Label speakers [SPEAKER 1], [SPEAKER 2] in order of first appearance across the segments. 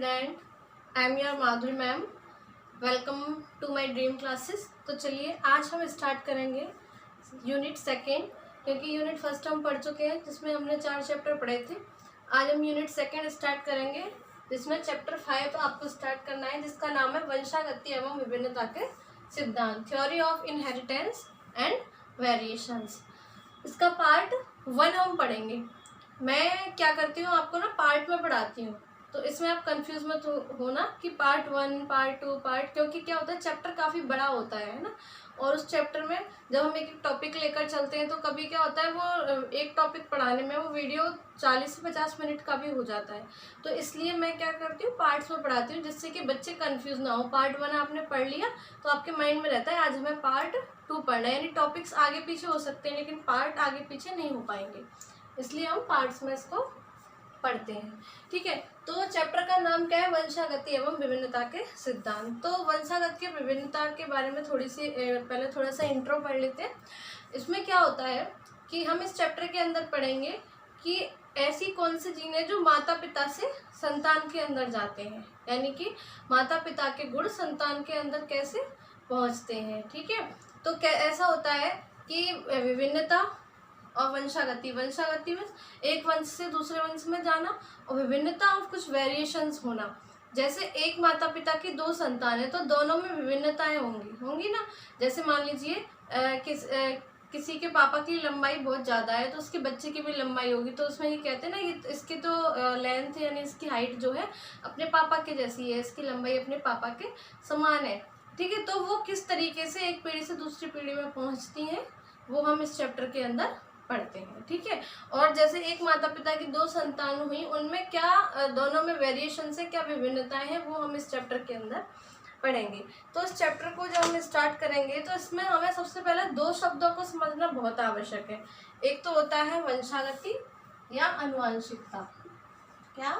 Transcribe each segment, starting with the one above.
[SPEAKER 1] Student, I am your Madhuri ma'am. Welcome to my dream classes. तो चलिए आज हम स्टार्ट करेंगे यूनिट सेकेंड, क्योंकि यूनिट फर्स्ट हम पढ़ चुके हैं जिसमें हमने 4 चैप्टर पढ़े थे। आज हम यूनिट सेकेंड स्टार्ट करेंगे जिसमें चैप्टर 5 आपको स्टार्ट करना है, जिसका नाम है वंशागति एवं विभिन्नता के सिद्धांत, theory of inheritance and variations. इसका पार्ट 1 हम पढ़ेंगे। मैं क्या करती हूँ, आपको ना पार्ट में पढ़ाती हूँ, तो इसमें आप कंफ्यूज मत हो ना कि पार्ट 1 पार्ट 2 क्योंकि क्या होता है चैप्टर काफ़ी बड़ा होता है ना। और उस चैप्टर में जब हम एक टॉपिक लेकर चलते हैं तो कभी क्या होता है वो एक टॉपिक पढ़ाने में वो वीडियो 40 से 50 मिनट का भी हो जाता है। तो इसलिए मैं क्या करती हूँ पार्ट्स में पढ़ाती हूँ, जिससे कि बच्चे कंफ्यूज ना हो। पार्ट 1 आपने पढ़ लिया तो आपके माइंड में रहता है आज हमें पार्ट 2 पढ़ना है, यानी टॉपिक्स आगे पीछे हो सकते हैं लेकिन पार्ट आगे पीछे नहीं हो पाएंगे, इसलिए हम पार्ट्स में इसको पढ़ते हैं। ठीक है, तो चैप्टर का नाम क्या है, वंशागति एवं विभिन्नता के सिद्धांत। तो वंशागति और विभिन्नता के बारे में पहले थोड़ा सा इंट्रो पढ़ लेते हैं। इसमें क्या होता है कि हम इस चैप्टर के अंदर पढ़ेंगे कि ऐसी कौन सी जीन है जो माता पिता से संतान के अंदर जाते हैं, यानी कि माता पिता के गुण संतान के अंदर कैसे पहुंचते हैं। ठीक है, तो ऐसा होता है कि विभिन्नता और वंशागति में एक वंश से दूसरे वंश में जाना, और विभिन्नता और कुछ वेरिएशंस होना। जैसे एक माता पिता की 2 संतान है तो दोनों में विभिन्नताएं होंगी ना। जैसे मान लीजिए किसी के पापा की लंबाई बहुत ज़्यादा है तो उसके बच्चे की भी लंबाई होगी, तो उसमें ये कहते हैं ना ये इसकी तो लेंथ यानी इसकी हाइट जो है अपने पापा के जैसी है, इसकी लंबाई अपने पापा के समान है। ठीक है, तो वो किस तरीके से एक पीढ़ी से दूसरी पीढ़ी में पहुँचती हैं वो हम इस चैप्टर के अंदर पढ़ते हैं। ठीक है, और जैसे एक माता पिता की 2 संतान हुई, उनमें क्या दोनों में वेरिएशन से क्या विभिन्नताएं हैं वो हम इस चैप्टर के अंदर पढ़ेंगे। तो इस चैप्टर को जब हम स्टार्ट करेंगे तो इसमें हमें सबसे पहले 2 शब्दों को समझना बहुत आवश्यक है। एक तो होता है वंशागति या आनुवंशिकता। क्या?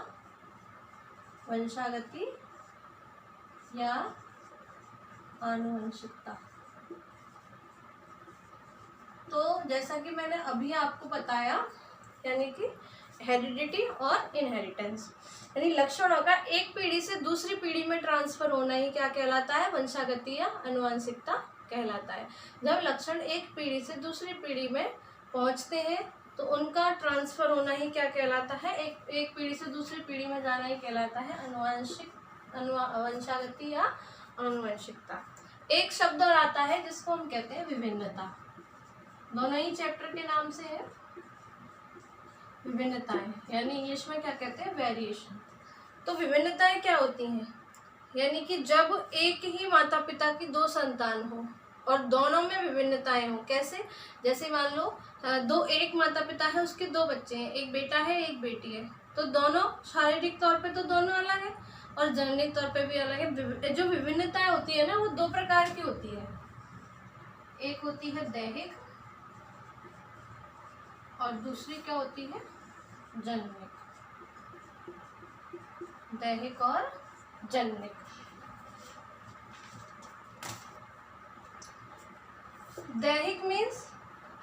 [SPEAKER 1] वंशागति या आनुवंशिकता। तो जैसा कि मैंने अभी आपको बताया, यानी कि हेरिडिटी और इनहेरिटेंस, यानी लक्षणों का एक पीढ़ी से दूसरी पीढ़ी में ट्रांसफर होना ही क्या कहलाता है, वंशागति या आनुवंशिकता कहलाता है। जब लक्षण एक पीढ़ी से दूसरी पीढ़ी में पहुंचते हैं तो उनका ट्रांसफर होना ही क्या कहलाता है, एक पीढ़ी से दूसरी पीढ़ी में जाना ही कहलाता है वंशागति या आनुवंशिकता। एक शब्द और आता है जिसको हम कहते हैं विभिन्नता। दोनों ही चैप्टर के नाम से है विभिन्नताएं, यानी इंग्लिश में क्या कहते हैं, वेरिएशन। तो विभिन्नताएं क्या होती हैं, यानी कि जब एक ही माता पिता की 2 संतान हो और दोनों में विभिन्नताएं हो। कैसे? जैसे मान लो एक माता पिता है, उसके 2 बच्चे हैं, एक बेटा है एक बेटी है, तो दोनों शारीरिक तौर पे तो दोनों अलग है और जैनिक तौर पे भी अलग है। जो विभिन्नताएं होती है ना वो 2 प्रकार की होती है, एक होती है दैहिक और दूसरी क्या होती है, जन्मिक। दैहिक और जन्मिक। दैहिक मीन्स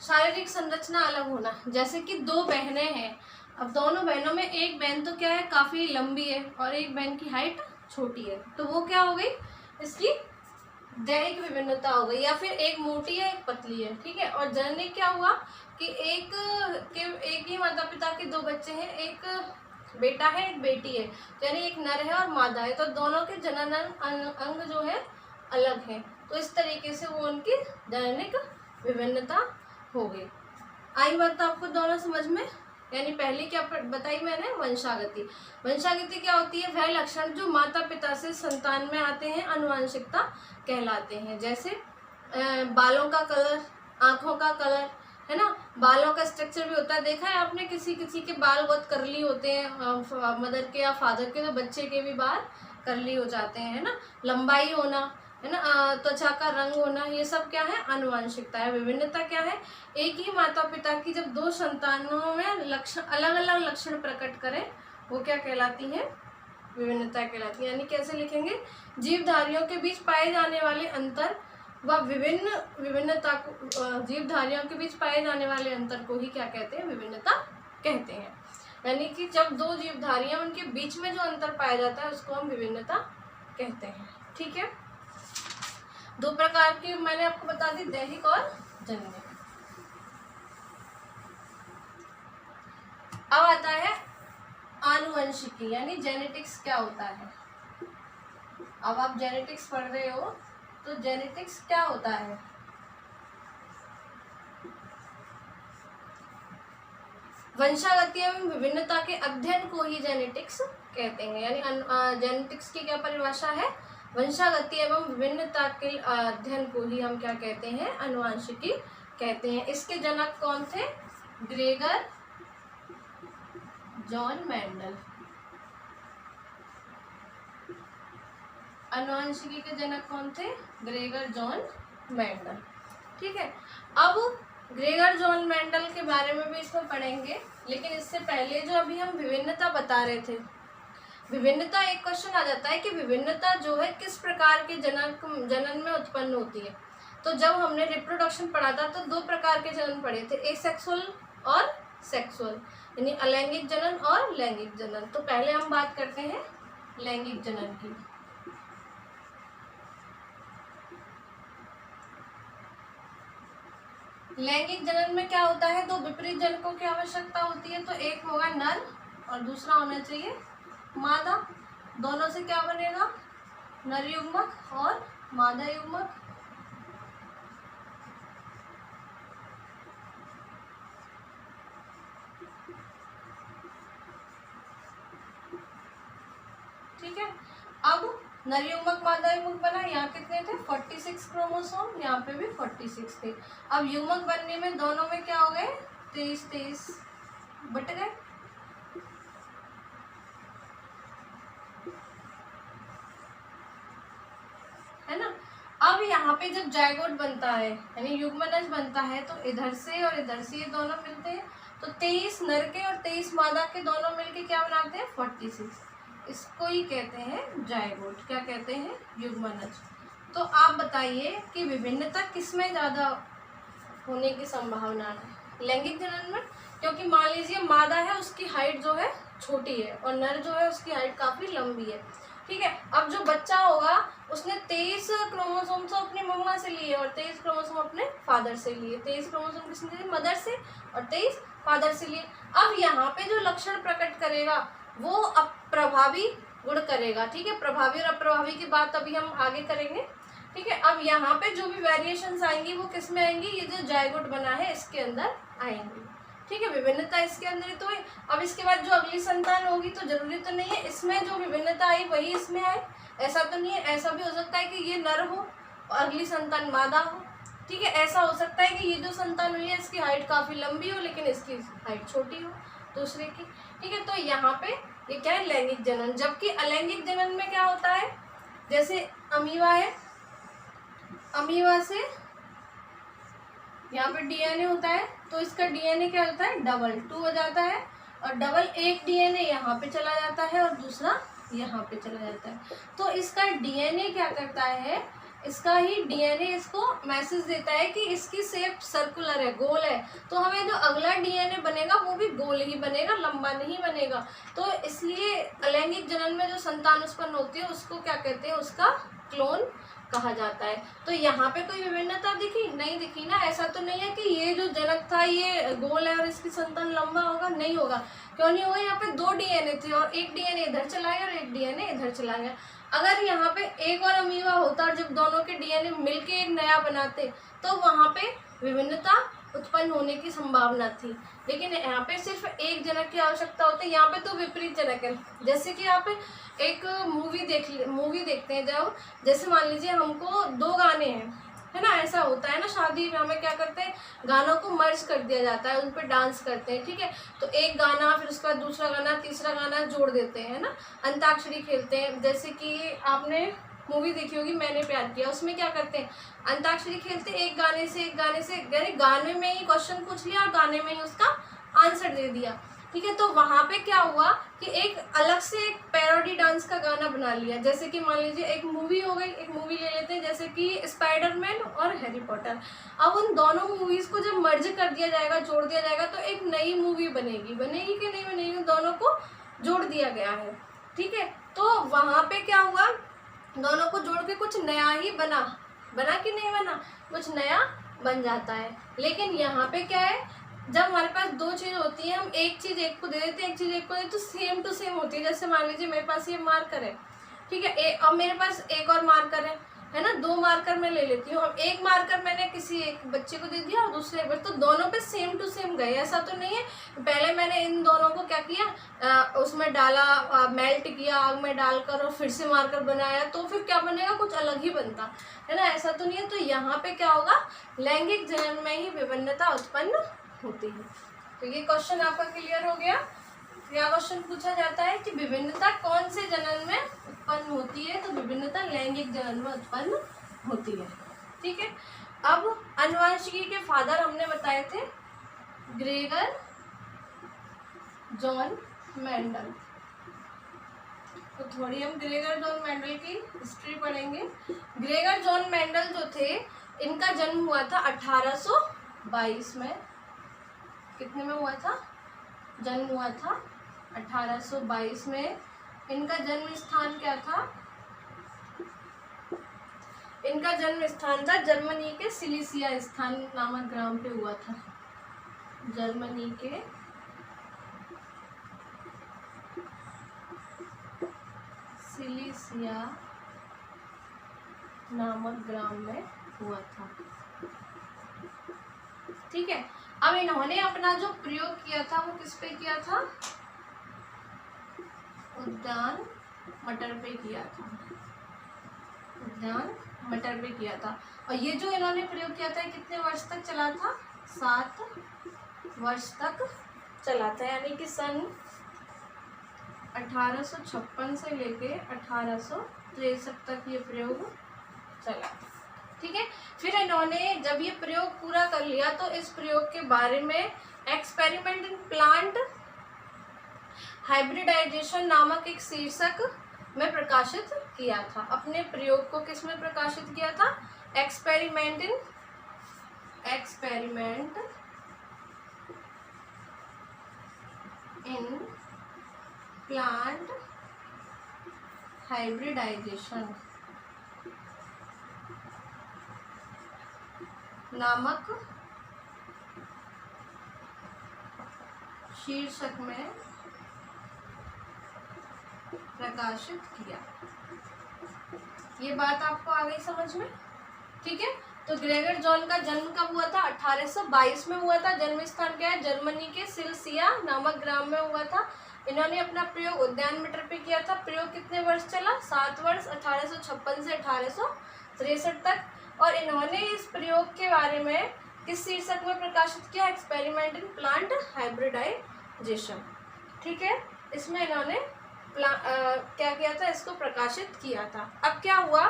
[SPEAKER 1] शारीरिक संरचना अलग होना। जैसे कि 2 बहनें हैं, अब दोनों बहनों में एक बहन तो क्या है काफी लंबी है और एक बहन की हाइट छोटी है, तो वो क्या हो गई, इसकी दैहिक विभिन्नता हो गई। या फिर एक मोटी है एक पतली है। ठीक है, और जन्मिक क्या हुआ कि एक ही माता पिता के 2 बच्चे हैं, एक बेटा है एक बेटी है, तो यानी एक नर है और मादा है, तो दोनों के जनन अंग जो है अलग है, तो इस तरीके से वो उनकी जैनिक विभिन्नता हो गई। आई बात आपको दोनों समझ में? यानी पहले क्या बताई मैंने, वंशागति। वंशागति क्या होती है, वह लक्षण जो माता पिता से संतान में आते हैं आनुवंशिकता कहलाते हैं। जैसे बालों का कलर, आँखों का कलर, है ना, बालों का स्ट्रक्चर भी होता है। देखा है आपने किसी किसी के बाल बहुत कर्ली होते हैं, मदर के या फादर के, तो बच्चे के भी बाल कर्ली हो जाते हैं, है ना। लंबाई होना, है ना, त्वचा का रंग होना, ये सब क्या है, आनुवंशिकता है। विभिन्नता क्या है, एक ही माता पिता की जब 2 संतानों में लक्षण अलग अलग लक्षण प्रकट करें वो क्या कहलाती है, विभिन्नता कहलाती है। यानी कैसे लिखेंगे, जीवधारियों के बीच पाए जाने वाले अंतर व विभिन्नता को, जीवधारियों के बीच पाए जाने वाले अंतर को ही क्या कहते हैं, विभिन्नता कहते हैं। यानी कि जब दो जीवधारियां उनके बीच में जो अंतर पाया जाता है उसको हम विभिन्नता कहते हैं। ठीक है, दो प्रकार की मैंने आपको बता दी, दैहिक और जन्य। अब आता है आनुवंशिकी यानी जेनेटिक्स क्या होता है। अब आप जेनेटिक्स पढ़ रहे हो तो जेनेटिक्स क्या होता है। वंशागति एवं विभिन्नता के अध्ययन को ही जेनेटिक्स कहते हैं। यानी जेनेटिक्स की क्या परिभाषा है, वंशागति एवं विभिन्नता के अध्ययन को ही हम क्या कहते हैं, आनुवंशिकी कहते हैं। इसके जनक कौन थे, ग्रेगर जॉन मेंडल। आनुवंशिकी के जनक कौन थे, ग्रेगर जॉन मेंडल। ठीक है, अब ग्रेगर जॉन मेंडल के बारे में भी इसमें पढ़ेंगे, लेकिन इससे पहले जो अभी हम विभिन्नता बता रहे थे, विभिन्नता एक क्वेश्चन आ जाता है कि विभिन्नता जो है किस प्रकार के जनन में उत्पन्न होती है। तो जब हमने रिप्रोडक्शन पढ़ा था तो दो प्रकार के जनन पढ़े थे, एसेक्सुअल और सेक्सुअल, यानी अलैंगिक जनन और लैंगिक जनन। तो पहले हम बात करते हैं लैंगिक जनन की। लैंगिक जनन में क्या होता है, दो विपरीत जनकों की आवश्यकता होती है। तो एक होगा नर और दूसरा होना चाहिए मादा। दोनों से क्या बनेगा, नर युग्मक और मादा युग्मक। ठीक है, अब नर युग्मक मादा युग्मक बना, यहाँ कितने थे 46 क्रोमोसोम, यहाँ पे भी 46 थे। अब युग्मक बनने में दोनों में क्या हो गए 23 बट गए। है ना, अब यहाँ पे जब जायगोट बनता है यानी युग्मनज बनता है तो इधर से और इधर से ये दोनों मिलते हैं, तो 23 नर के और 23 मादा के दोनों मिलके क्या बनाते हैं 46। इसको ही कहते हैं जायगोट। क्या कहते हैं, युग्मनज। तो आप बताइए कि विभिन्नता किसमें ज़्यादा होने की संभावना है, लैंगिक जनन में। क्योंकि मान लीजिए मादा है, उसकी हाइट जो है छोटी है और नर जो है उसकी हाइट काफ़ी लंबी है। ठीक है, अब जो बच्चा होगा उसने 23 क्रोमोसोम तो अपनी मम्मा से लिए और 23 क्रोमोसोम अपने फादर से लिए। 23 क्रोमोसोम किसने लिए, मदर से, और 23 फादर से लिए। अब यहाँ पे जो लक्षण प्रकट करेगा वो अब प्रभावी गुण करेगा। ठीक है, प्रभावी और अप्रभावी की बात अभी हम आगे करेंगे। ठीक है, अब यहाँ पे जो भी वेरिएशंस आएंगी वो किस में आएंगी, ये जो जायगोट बना है इसके अंदर आएंगी। ठीक है, विभिन्नता इसके अंदर ही तो है। अब इसके बाद जो अगली संतान होगी तो जरूरी तो नहीं है इसमें जो विभिन्नता आई वही इसमें आए, ऐसा तो नहीं है। ऐसा भी हो सकता है कि ये नर हो और अगली संतान मादा हो। ठीक है, ऐसा हो सकता है कि ये जो संतान हुई है इसकी हाइट काफ़ी लंबी हो लेकिन इसकी हाइट छोटी हो दूसरे की। ठीक है, तो यहाँ पे ये क्या है, लैंगिक जनन। जबकि अलैंगिक जनन में क्या होता है, जैसे अमीबा है, अमीबा से यहाँ पे डीएनए होता है तो इसका डीएनए क्या होता है, डबल 2 हो जाता है, और डबल एक डीएनए यहाँ पे चला जाता है और दूसरा यहाँ पे चला जाता है। तो इसका डीएनए क्या करता है, इसका ही डीएनए इसको मैसेज देता है कि इसकी शेप सर्कुलर है, गोल है। तो हमें जो अगला डीएनए बनेगा वो भी गोल ही बनेगा, लंबा नहीं बनेगा। तो इसलिए अलैंगिक जनन में जो संतान उत्पन्न होती है उसको क्या कहते हैं, उसका क्लोन कहा जाता है। तो यहाँ पे कोई विभिन्नता दिखी नहीं, दिखी ना। ऐसा तो नहीं है कि ये जो जनक था ये गोल है और इसकी संतान लंबा होगा, नहीं होगा। क्यों नहीं होगा, यहाँ पे 2 डीएनए थे और एक डीएनए इधर चला गया और एक डीएनए इधर चला गया। अगर यहाँ पे एक और अमीबा होता और जब दोनों के डीएनए मिलके एक नया बनाते तो वहाँ पे विभिन्नता उत्पन्न होने की संभावना थी। लेकिन यहाँ पे सिर्फ एक जनक की आवश्यकता होती है, यहाँ पे तो विपरीत जनक है। जैसे कि आप एक मूवी देखते हैं, जब जैसे मान लीजिए हमको 2 गाने हैं, है ना, ऐसा होता है ना शादी में, हमें क्या करते हैं गानों को मर्ज कर दिया जाता है, उन पर डांस करते हैं। ठीक है, तो एक गाना फिर उसका दूसरा गाना तीसरा गाना जोड़ देते हैं, है ना। अंताक्षरी खेलते हैं, जैसे कि आपने मूवी देखी होगी मैंने प्यार किया, उसमें क्या करते हैं अंताक्षरी खेलते, एक गाने से यानी गाने में ही क्वेश्चन पूछ लिया और गाने में ही उसका आंसर दे दिया। ठीक है। तो वहाँ पे क्या हुआ कि एक अलग से एक पैरोडी डांस का गाना बना लिया, जैसे कि मान लीजिए एक मूवी हो गई, एक मूवी ले लेते हैं जैसे कि स्पाइडरमैन और हैरी पॉटर। अब उन दोनों मूवीज को जब मर्ज कर दिया जाएगा, जोड़ दिया जाएगा, तो एक नई मूवी बनेगी। बनेगी कि नहीं बनेगी, दोनों को जोड़ दिया गया है, ठीक है। तो वहाँ पे क्या हुआ, दोनों को जोड़ के कुछ नया ही बना कि नहीं बना, कुछ नया बन जाता है। लेकिन यहाँ पे क्या है, जब हमारे पास दो चीज होती है, हम एक चीज एक को दे देते हैं, एक चीज एक को दे देते, तो सेम टू सेम होती है। जैसे मान लीजिए मेरे पास ये मार्कर है, ठीक है, अब मेरे पास एक और मार्कर है ना, दो मार्कर मैं ले लेती हूँ। अब एक मार्कर मैंने किसी एक बच्चे को दे दिया और दूसरे एक, तो दोनों पे सेम टू सेम गए। ऐसा तो नहीं है पहले मैंने इन दोनों को क्या किया, उसमें डाला, मेल्ट किया आग में डालकर और फिर से मार्कर बनाया, तो फिर क्या बनेगा, कुछ अलग ही बनता है ना। ऐसा तो नहीं है। तो यहाँ पे क्या होगा, लैंगिक जनन में ही विभिन्नता उत्पन्न होती है। तो ये क्वेश्चन आपका क्लियर हो गया। क्या क्वेश्चन पूछा जाता है कि विभिन्नता कौन से जनन में उत्पन्न होती है, तो विभिन्नता लैंगिक जनन में उत्पन्न होती है, ठीक है। अब आनुवंशिकी के फादर हमने बताए थे ग्रेगर जॉन मेंडल। तो थोड़ी हम ग्रेगर जॉन मेंडल की हिस्ट्री पढ़ेंगे। ग्रेगर जॉन मेंडल जो थे, इनका जन्म हुआ था 1822 में। कितने में हुआ था, जन्म हुआ था 1822 में। इनका जन्म स्थान क्या था, इनका जन्म स्थान था जर्मनी के सिलिसिया स्थान नामक ग्राम पे हुआ था। जर्मनी के सिलिसिया नामक ग्राम में हुआ था, ठीक है। अब इन्होंने अपना जो प्रयोग किया था वो किस पे किया था, उद्यान मटर पे किया था, उद्यान मटर पे किया था। और ये जो इन्होंने प्रयोग किया था कितने वर्ष तक चला था, 7 वर्ष तक चला था। यानी कि सन 1856 से लेके 1863 तक ये प्रयोग चला, ठीक है। फिर इन्होंने जब ये प्रयोग पूरा कर लिया तो इस प्रयोग के बारे में एक्सपेरिमेंट इन प्लांट हाइब्रिडाइजेशन नामक एक शीर्षक में प्रकाशित किया था। अपने प्रयोग को किस में प्रकाशित किया था, एक्सपेरिमेंट इन प्लांट हाइब्रिडाइजेशन नामक शीर्षक में प्रकाशित किया। ये बात आपको आ गई समझ में, ठीक है। तो ग्रेगर जॉन का जन्म कब हुआ था, 1822 में हुआ था। जन्म स्थान क्या है, जर्मनी के सिलिसिया नामक ग्राम में हुआ था। इन्होंने अपना प्रयोग उद्यान मटर पे किया था। प्रयोग कितने वर्ष चला, 7 वर्ष, 1856 से 1863 तक। और इन्होंने इस प्रयोग के बारे में किस शीर्षक में प्रकाशित किया, एक्सपेरिमेंट इन प्लांट हाइब्रिडाइजेशन, ठीक है। इसमें इन्होंने क्या किया था, इसको प्रकाशित किया था। अब क्या हुआ,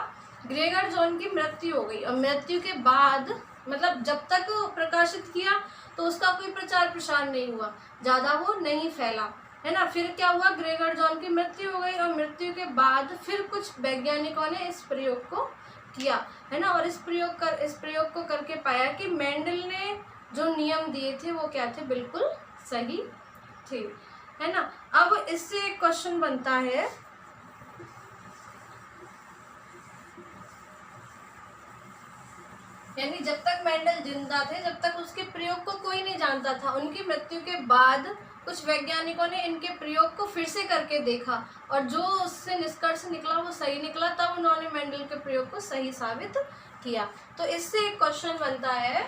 [SPEAKER 1] ग्रेगर जॉन की मृत्यु हो गई। और मृत्यु के बाद मतलब जब तक प्रकाशित किया तो उसका कोई प्रचार प्रसार नहीं हुआ, ज़्यादा वो नहीं फैला, है ना। फिर क्या हुआ, ग्रेगर जॉन की मृत्यु हो गई और मृत्यु के बाद फिर कुछ वैज्ञानिकों ने इस प्रयोग को किया, है ना। और इस प्रयोग को करके पाया कि मेंडल ने जो नियम दिए थे वो क्या थे, बिल्कुल सही थे, है ना। अब इससे एक क्वेश्चन बनता है, यानी जब तक मेंडल जिंदा थे, जब तक उसके प्रयोग को कोई नहीं जानता था, उनकी मृत्यु के बाद कुछ वैज्ञानिकों ने इनके प्रयोग को फिर से करके देखा और जो उससे निष्कर्ष निकला वो सही निकला, तब उन्होंने मेंडल के प्रयोग को सही साबित किया। तो इससे एक क्वेश्चन बनता है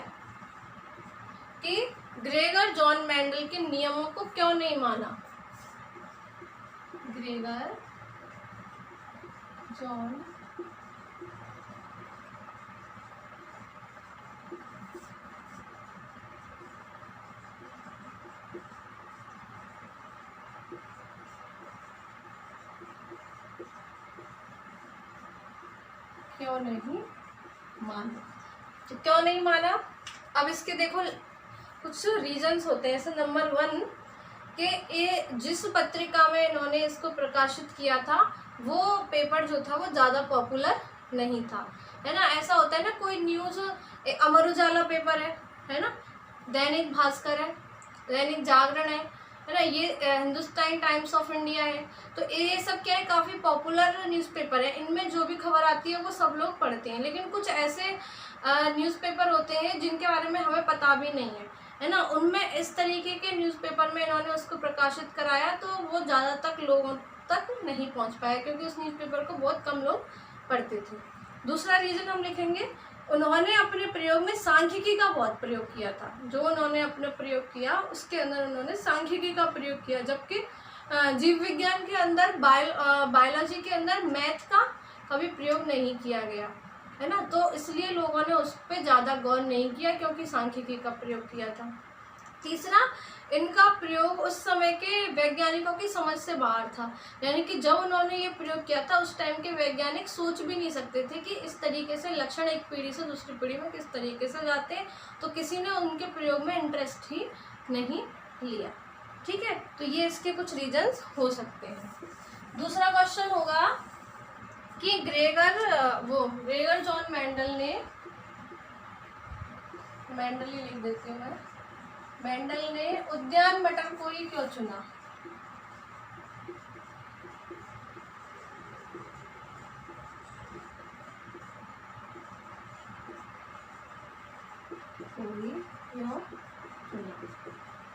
[SPEAKER 1] कि ग्रेगर जॉन मेंडल के नियमों को क्यों नहीं माना। ग्रेगर जॉन क्यों नहीं माना, तो क्यों नहीं माना। अब इसके देखो कुछ रीजंस होते हैं। ऐसे नंबर 1 कि ये जिस पत्रिका में इन्होंने इसको प्रकाशित किया था वो पेपर जो था वो ज़्यादा पॉपुलर नहीं था, है ना। ऐसा होता है ना, कोई न्यूज़, अमर उजाला पेपर है ना, दैनिक भास्कर है, दैनिक जागरण है ना, ये हिंदुस्तान टाइम्स ऑफ इंडिया है। तो ये सब क्या है, काफ़ी पॉपुलर न्यूज़पेपर है, इनमें जो भी खबर आती है वो सब लोग पढ़ते हैं। लेकिन कुछ ऐसे न्यूज़पेपर होते हैं जिनके बारे में हमें पता भी नहीं है ना, उनमें इस तरीके के न्यूज़पेपर में इन्होंने उसको प्रकाशित कराया तो वो ज़्यादा तक लोगों तक नहीं पहुंच पाया, क्योंकि उस न्यूज़पेपर को बहुत कम लोग पढ़ते थे। दूसरा रीज़न हम लिखेंगे, उन्होंने अपने प्रयोग में सांख्यिकी का बहुत प्रयोग किया था। जो उन्होंने अपने प्रयोग किया उसके अंदर उन्होंने सांख्यिकी का प्रयोग किया, जबकि जीव विज्ञान के अंदर बायोलॉजी के अंदर मैथ का कभी प्रयोग नहीं किया गया, है ना। तो इसलिए लोगों ने उस पर ज़्यादा गौर नहीं किया, क्योंकि सांख्यिकी का प्रयोग किया था। तीसरा, इनका प्रयोग उस समय के वैज्ञानिकों की समझ से बाहर था, यानी कि जब उन्होंने ये प्रयोग किया था उस टाइम के वैज्ञानिक सोच भी नहीं सकते थे कि इस तरीके से लक्षण एक पीढ़ी से दूसरी पीढ़ी में किस तरीके से जाते हैं, तो किसी ने उनके प्रयोग में इंटरेस्ट ही नहीं लिया। ठीक है, तो ये इसके कुछ रीजंस हो सकते हैं। दूसरा क्वेश्चन होगा कि ग्रेगर जॉन मेंडल ही लिख देती हूँ मैं, मेंडल ने उद्यान मटर को ही क्यों चुना?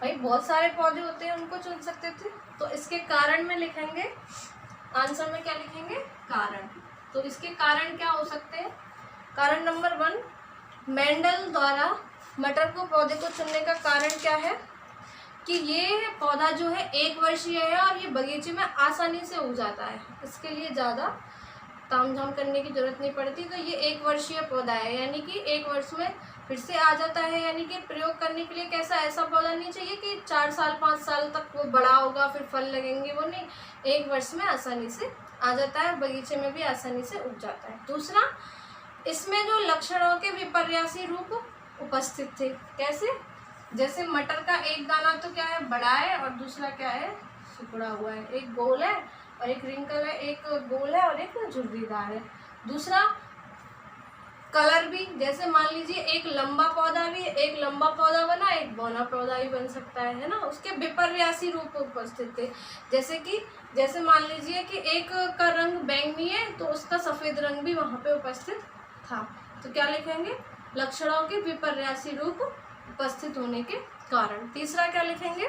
[SPEAKER 1] भाई बहुत सारे पौधे होते हैं, उनको चुन सकते थे, तो इसके कारण में लिखेंगे, आंसर में क्या लिखेंगे? कारण। तो इसके कारण क्या हो सकते हैं? कारण नंबर 1, मेंडल द्वारा मटर को पौधे को चुनने का कारण क्या है कि ये पौधा जो है 1 वर्षीय है और ये बगीचे में आसानी से उग जाता है, इसके लिए ज़्यादा तामझाम करने की जरूरत नहीं पड़ती। तो ये 1 वर्षीय पौधा है, यानी कि 1 वर्ष में फिर से आ जाता है, यानी कि प्रयोग करने के लिए कैसा ऐसा पौधा नहीं चाहिए कि 4 साल 5 साल तक वो बड़ा होगा फिर फल लगेंगे, वो नहीं, 1 वर्ष में आसानी से आ जाता है, बगीचे में भी आसानी से उग जाता है। दूसरा, इसमें जो लक्षणों के विपर्यासी रूप उपस्थित थे, कैसे? जैसे मटर का एक दाना तो क्या है, बड़ा है, और दूसरा क्या है, सिकुड़ा हुआ है, एक गोल है और एक रिंकल है, एक गोल है और एक झुर्रीदार है। दूसरा, कलर भी, जैसे मान लीजिए एक लंबा पौधा भी, एक लंबा पौधा बना, एक बौना पौधा भी बन सकता है ना, उसके विपर्यासी रूप उपस्थित थे। जैसे मान लीजिए कि एक का रंग बैंगनी है तो उसका सफेद रंग भी वहां पे उपस्थित था। तो क्या लिखेंगे? लक्षणों के विपर्यासी रूप उपस्थित होने के कारण। तीसरा क्या लिखेंगे?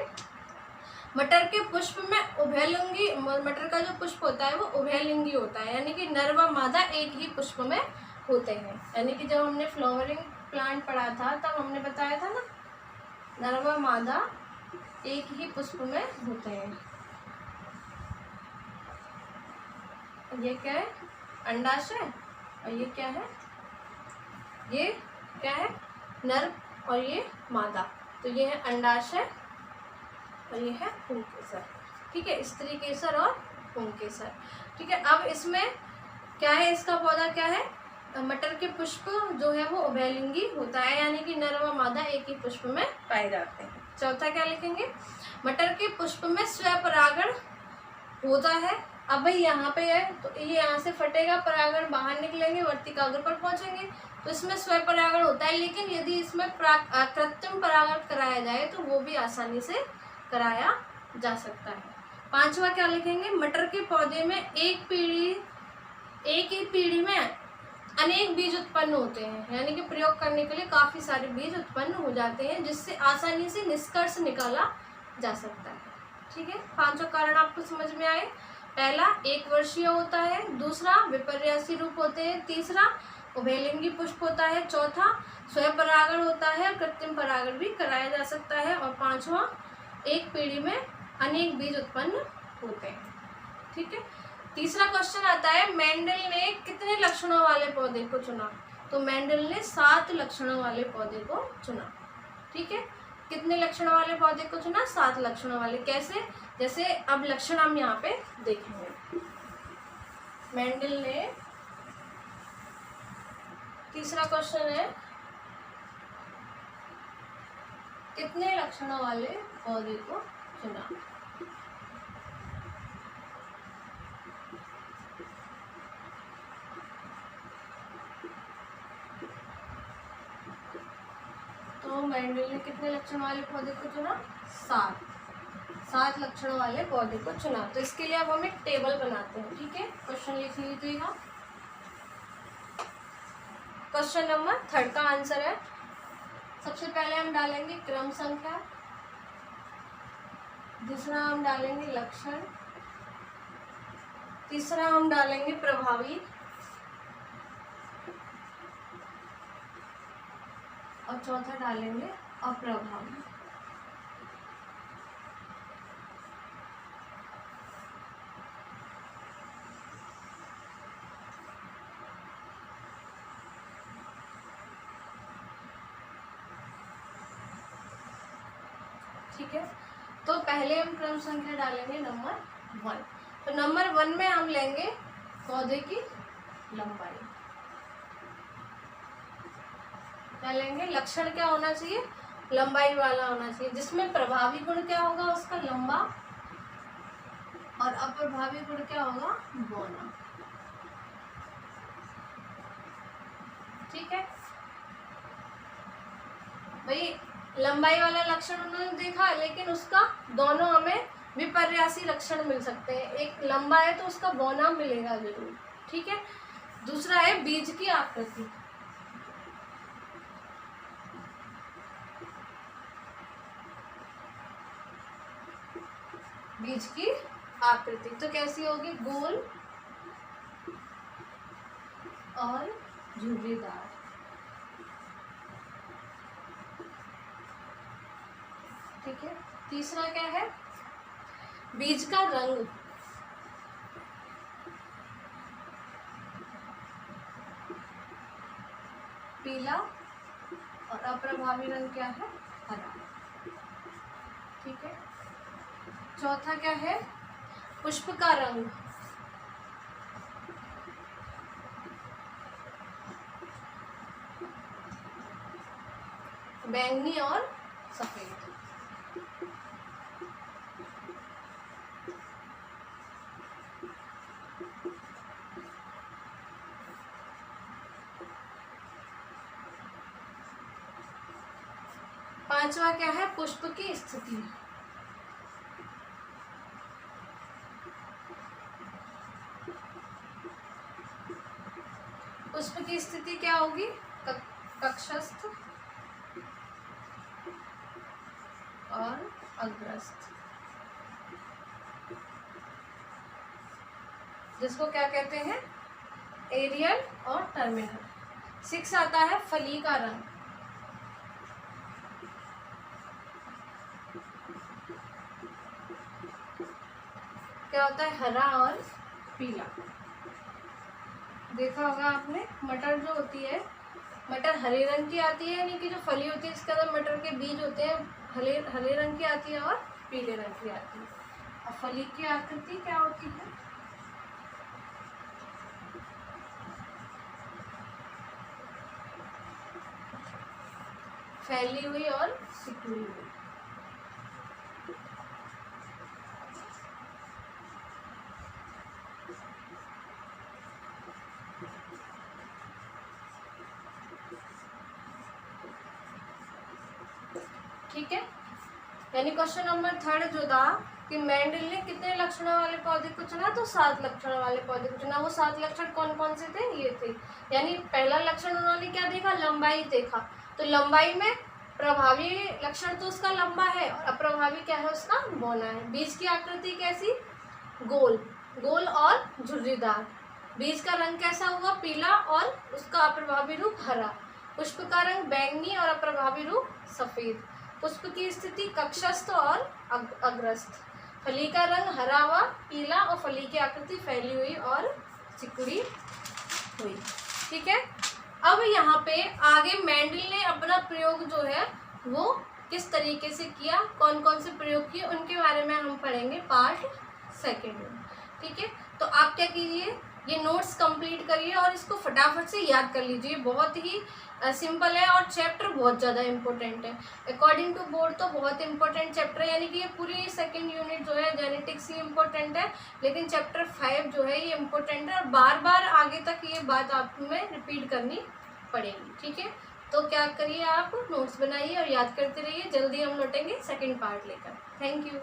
[SPEAKER 1] मटर के पुष्प में उभयलिंगी, मटर का जो पुष्प होता है वो उभयलिंगी होता है, यानी कि नर व मादा एक ही पुष्प में होते हैं। यानी कि जब हमने फ्लावरिंग प्लांट पढ़ा था तब हमने बताया था ना, नर व मादा एक ही पुष्प में होते हैं। ये क्या है? अंडाशय। और ये क्या है? ये क्या है? नर और ये मादा। तो ये है अंडाशय और ये है पुंकेसर। ठीक है, स्त्री केसर और पुंकेसर। ठीक है, अब इसमें क्या है, इसका पौधा क्या है? मटर के पुष्प जो है वो उभयलिंगी होता है, यानी कि नर व मादा एक ही पुष्प में पाए जाते हैं। चौथा क्या लिखेंगे? मटर के पुष्प में स्वपरागण होता है। अब भाई यहाँ पे है तो ये यहाँ से फटेगा, परागण बाहर निकलेंगे, वर्तिकाग्र पर पहुंचेंगे, तो इसमें स्वपरागण होता है। लेकिन यदि इसमें कृत्रिम परागण कराया जाए तो वो भी आसानी से कराया जा सकता है। पांचवा क्या लिखेंगे? मटर के पौधे में एक ही पीढ़ी में अनेक बीज उत्पन्न होते हैं, यानी कि प्रयोग करने के लिए काफी सारे बीज उत्पन्न हो जाते हैं, जिससे आसानी से निष्कर्ष निकाला जा सकता है। ठीक है, पांचों कारण आपको समझ में आए। पहला 1 वर्षीय होता है, दूसरा विपर्यासी रूप होते हैं, तीसरा उभयलिंगी पुष्प होता है, चौथा स्वपरागण होता है, कृत्रिम परागण भी कराया जा सकता है, और पांचवा एक पीढ़ी में अनेक बीज उत्पन्न होते हैं। ठीक है, तीसरा क्वेश्चन आता है, मेंडल ने कितने लक्षणों वाले पौधे को चुना? तो मेंडल ने 7 लक्षणों वाले पौधे को चुना। ठीक है, कितने लक्षणों वाले पौधे को चुना? 7 लक्षणों वाले। कैसे? जैसे अब लक्षण हम यहाँ पे देखेंगे। मेंडल ने, तीसरा क्वेश्चन है, कितने लक्षणों वाले पौधे को चुना। तो मेंडल ने कितने लक्षण वाले पौधे को चुना? 7 लक्षणों वाले पौधे को चुना। तो इसके लिए अब हम एक टेबल बनाते हैं, ठीक है। क्वेश्चन लिख लीजिएगा। क्वेश्चन नंबर 3 का आंसर है, सबसे पहले हम डालेंगे क्रम संख्या, दूसरा हम डालेंगे लक्षण, तीसरा हम डालेंगे प्रभावी, और चौथा डालेंगे अप्रभावी। ठीक है, तो पहले हम क्रम संख्या डालेंगे नंबर 1। तो नंबर 1 में हम लेंगे पौधे की लंबाई। क्या लेंगे? लक्षण क्या होना चाहिए? लंबाई वाला होना चाहिए, जिसमें प्रभावी गुण क्या होगा? उसका लंबा, और अप्रभावी गुण क्या होगा? बौना। ठीक है भाई, लंबाई वाला लक्षण उन्होंने देखा, लेकिन उसका दोनों हमें विपर्यासी लक्षण मिल सकते हैं। एक लंबा है तो उसका बौना मिलेगा जरूर, ठीक है। दूसरा है बीज की आकृति। बीज की आकृति तो कैसी होगी? गोल और झुर्रीदार। ठीक है, तीसरा क्या है? बीज का रंग। पीला, और अप्रभावी रंग क्या है? हरा। ठीक है, चौथा क्या है? पुष्प का रंग। बैंगनी और सफेद। पांचवा क्या है? पुष्प की स्थिति। पुष्प की स्थिति क्या होगी? कक्षस्थ और अग्रस्थ, जिसको क्या कहते हैं? एरियल और टर्मिनल। 6 आता है फली का रंग। क्या होता है? हरा और पीला। देखा होगा आपने, मटर जो होती है, मटर हरे रंग की आती है, यानी कि जो फली होती है इसके अंदर मटर के बीज होते हैं, हरे रंग की आती है और पीले रंग की आती है। और फली की आकृति क्या होती है? फैली हुई और सिकुड़ी हुई। ठीक है, यानी क्वेश्चन नंबर 3 जो था कि मेंडल ने कितने लक्षणों वाले पौधे को चुना? तो 7 लक्षणों वाले पौधे को चुना। वो 7 लक्षण कौन कौन से थे? ये थे। यानी पहला लक्षण उन्होंने क्या देखा? लंबाई देखा। तो लंबाई में प्रभावी लक्षण तो उसका लंबा है, और अप्रभावी क्या है? उसका बौना है। बीज की आकृति कैसी? गोल, गोल और झुर्रीदार। बीज का रंग कैसा हुआ? पीला, और उसका अप्रभावी रूप हरा। पुष्प का रंग बैंगनी और अप्रभावी रूप सफेद। पुष्प की स्थिति कक्षस्थ और अग्रस्थ। फली का रंग हरा व पीला, और फली की आकृति फैली हुई और सिकुड़ी हुई। ठीक है, अब यहाँ पे आगे मेंडल ने अपना प्रयोग जो है वो किस तरीके से किया, कौन कौन से प्रयोग किए, उनके बारे में हम पढ़ेंगे पार्ट 2 में। ठीक है, तो आप क्या कीजिए, ये नोट्स कंप्लीट करिए और इसको फटाफट से याद कर लीजिए। बहुत ही सिंपल है और चैप्टर बहुत ज़्यादा इम्पोर्टेंट है। अकॉर्डिंग टू बोर्ड तो बहुत इंपॉर्टेंट चैप्टर है, यानी कि ये पूरी सेकंड यूनिट जो है जेनेटिक्स ही इम्पोर्टेंट है, लेकिन चैप्टर 5 जो है ये इम्पोर्टेंट है और बार बार आगे तक ये बात आप में रिपीट करनी पड़ेगी। ठीक है, तो क्या करिए, आप नोट्स बनाइए और याद करते रहिए। जल्दी हम लौटेंगे सेकेंड पार्ट लेकर। Thank you.